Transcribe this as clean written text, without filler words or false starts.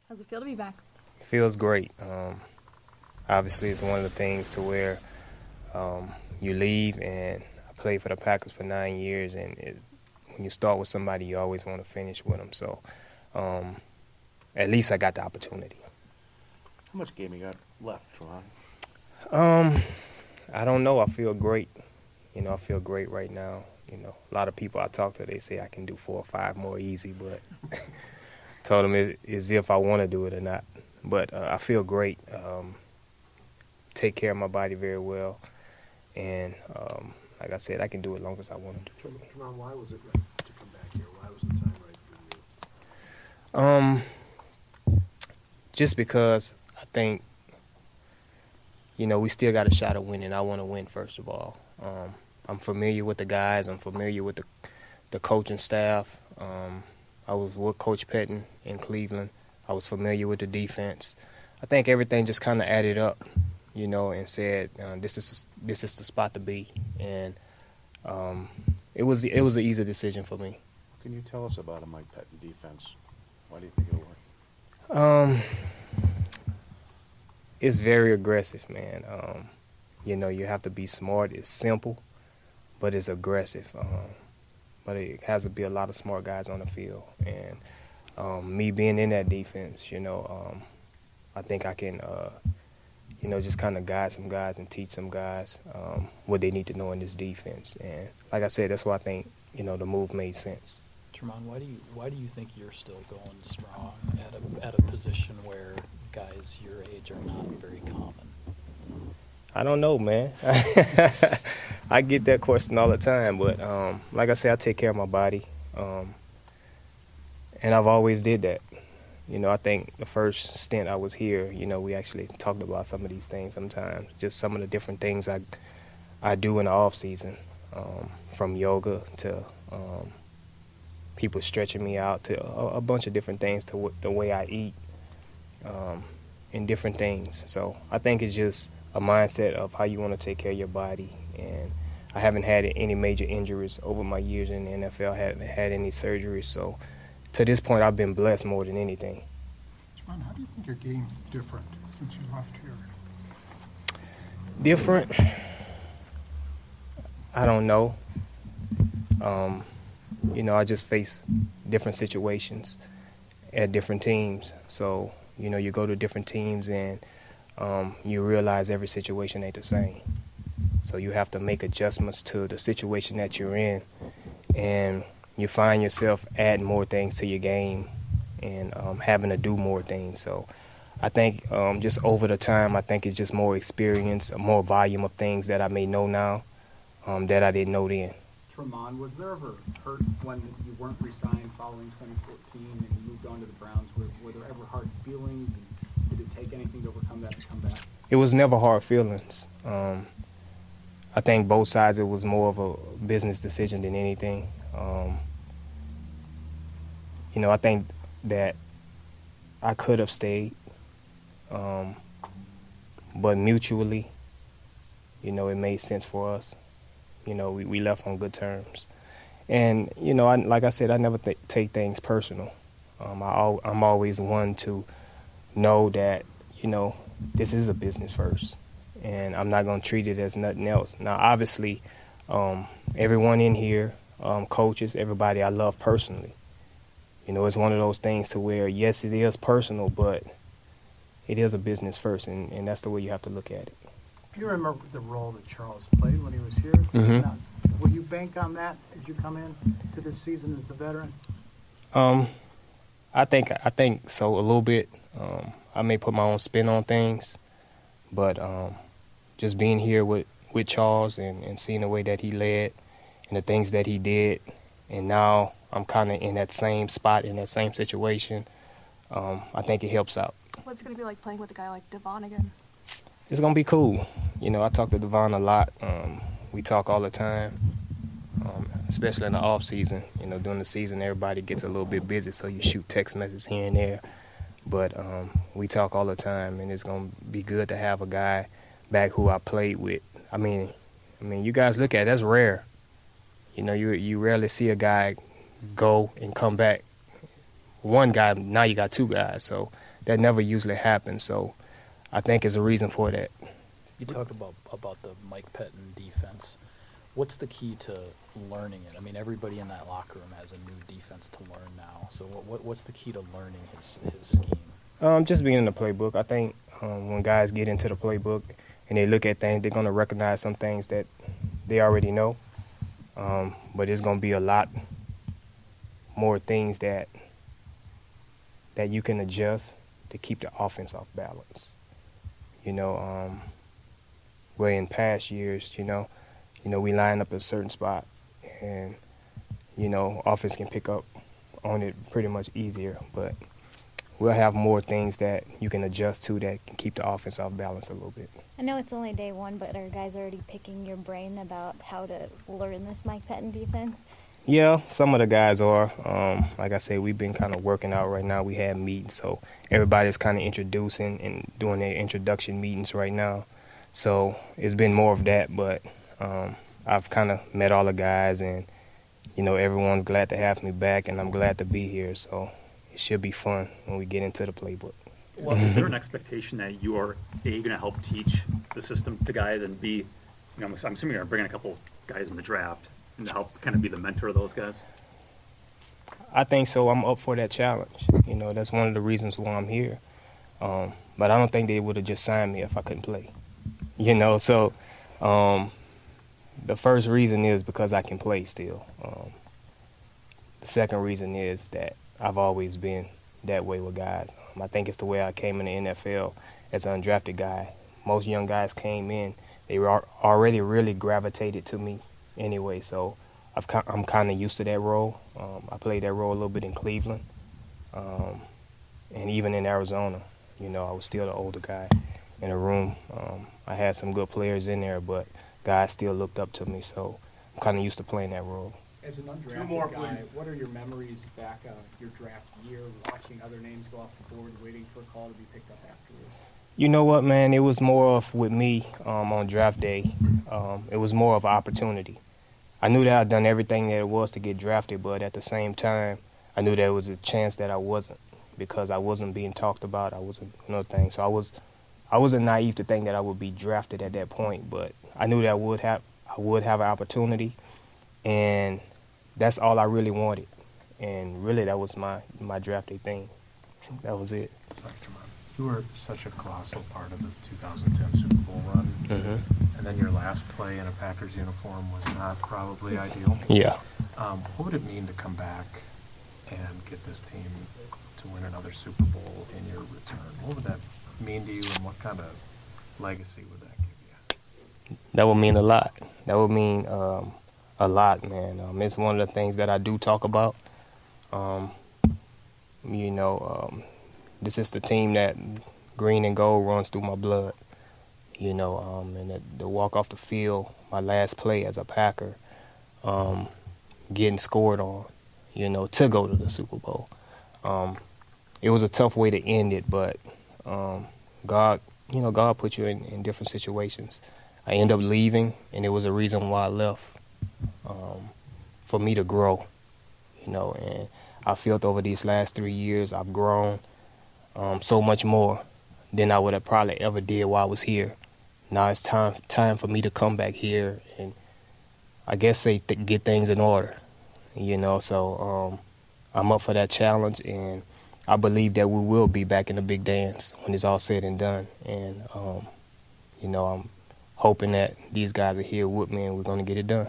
How's it feel to be back? It feels great. Obviously, it's one of the things to where you leave, and I played for the Packers for 9 years, and when you start with somebody, you always want to finish with them. So at least I got the opportunity. How much game you got left, Tramon? I don't know. I feel great. I feel great right now. A lot of people I talk to, they say I can do 4 or 5 more easy, but told them it's if I want to do it or not. But I feel great. Take care of my body very well, and like I said, I can do it as long as I want to do it. Tramon, why was it right to come back here? Why was the time right for you? Just because I think, we still got a shot at winning. I want to win, first of all. I'm familiar with the guys. I'm familiar with the coaching staff. I was with Coach Pettin in Cleveland. I was familiar with the defense. I think everything just kind of added up, and said this is the spot to be. And it was an easy decision for me. What can you tell us about a Mike Pettin defense? Why do you think it'll work? It's very aggressive, man. You have to be smart. It's simple, but it's aggressive. But it has to be a lot of smart guys on the field. And me being in that defense, I think I can, just kind of guide some guys and teach some guys what they need to know in this defense. And like I said, that's why I think, the move made sense. Tramon, why do you think you're still going strong at a position where guys your age are not very common? I don't know, man. I get that question all the time, but like I said, I take care of my body, and I've always did that. I think the first stint I was here, we actually talked about some of these things sometimes, just some of the different things I do in the off season, from yoga to people stretching me out to a bunch of different things to the way I eat, and different things. So I think it's just a mindset of how you want to take care of your body. And I haven't had any major injuries over my years in the NFL. I haven't had any surgeries. So to this point, I've been blessed more than anything. Tramon, how do you think your game's different since you left here? Different? I don't know. I just face different situations at different teams. So, you go to different teams and you realize every situation ain't the same. So you have to make adjustments to the situation that you're in, and you find yourself adding more things to your game and having to do more things. So I think just over the time, I think it's just more experience, more volume of things that I may know now that I didn't know then. Tramon, was there ever hurt when you weren't re-signed following 2014 and you moved on to the Browns? Were there ever hard feelings, and did it take anything to overcome that to come back? It was never hard feelings. I think both sides, it was more of a business decision than anything. I think that I could have stayed, but mutually, it made sense for us. We left on good terms. And, like I said, I never take things personal. I'm always one to know that, this is a business first, and I'm not going to treat it as nothing else. Now, obviously, everyone in here, coaches, everybody I love personally. It's one of those things to where, yes, it is personal, but it is a business first, and that's the way you have to look at it. Do you remember the role that Charles played when he was here? Mm-hmm. Now, will you bank on that as you come in to this season as the veteran? I think so, a little bit. I may put my own spin on things, but just being here with Charles and seeing the way that he led and the things that he did, and now I'm kind of in that same spot, in that same situation, I think it helps out. What's it going to be like playing with a guy like Devon again? It's going to be cool. I talk to Devon a lot. We talk all the time, especially in the off season. During the season, everybody gets a little bit busy, so you shoot text messages here and there. But we talk all the time, and it's going to be good to have a guy back who I played with. I mean, you guys look at it, that's rare. You rarely see a guy go and come back. One guy, now you got 2 guys, so that never usually happens. So I think it's a reason for that. You talk about the Mike Pettin defense. What's the key to learning it? I mean, everybody in that locker room has a new defense to learn now. So what's the key to learning his scheme? Just being in the playbook. I think when guys get into the playbook and they look at things, they're going to recognize some things that they already know. But it's going to be a lot more things that you can adjust to keep the offense off balance. Where in past years, we line up at a certain spot and, offense can pick up on it pretty much easier. But we'll have more things that you can adjust to that can keep the offense off balance a little bit. I know it's only day one, but are guys already picking your brain about how to learn this Mike Pettin defense? Yeah, some of the guys are. Like I said, we've been kind of working out right now. We had meetings, so everybody's kind of introducing and doing their introduction meetings right now. So it's been more of that, but I've kind of met all the guys, and, everyone's glad to have me back, and I'm glad to be here. So it should be fun when we get into the playbook. Well, is there an expectation that you are, A, going to help teach the system to guys, and B, I'm assuming you're going to bring in a couple guys in the draft and to help kind of be the mentor of those guys? I think so. I'm up for that challenge. That's one of the reasons why I'm here. But I don't think they would have just signed me if I couldn't play. So the first reason is because I can play still. The second reason is that I've always been that way with guys. I think it's the way I came in the NFL as an undrafted guy. Most young guys came in, they were already really gravitated to me anyway, so I'm kind of used to that role. I played that role a little bit in Cleveland, and even in Arizona. I was still the older guy in the room. I had some good players in there, but guys still looked up to me, so I'm kind of used to playing that role. As an undrafted guy, what are your memories back of your draft year, watching other names go off the board, waiting for a call to be picked up afterwards? You know what, man? It was more of, with me, on draft day, it was more of an opportunity. I knew that I'd done everything that it was to get drafted, but at the same time, I knew there was a chance that I wasn't, because I wasn't being talked about. I wasn't thing. So I wasn't naive to think that I would be drafted at that point, but I knew that I would have an opportunity, and that's all I really wanted. And really, that was my draft day thing. That was it. You were such a colossal part of the 2010 Super Bowl run, and then your last play in a Packers uniform was not probably ideal. Yeah. What would it mean to come back and get this team to win another Super Bowl in your return? What would that mean to you, and what kind of legacy would that give you? That would mean a lot. That would mean a lot, man. It's one of the things that I do talk about. This is the team that green and gold runs through my blood. And to walk off the field, my last play as a Packer, getting scored on, to go to the Super Bowl. It was a tough way to end it, but God put you in different situations. I ended up leaving, and it was a reason why I left, for me to grow, and I felt over these last 3 years I've grown so much more than I would have probably ever did while I was here. Now it's time for me to come back here and I guess get things in order, so I'm up for that challenge, and I believe that we will be back in the big dance when it's all said and done. And, I'm hoping that these guys are here with me and we're going to get it done.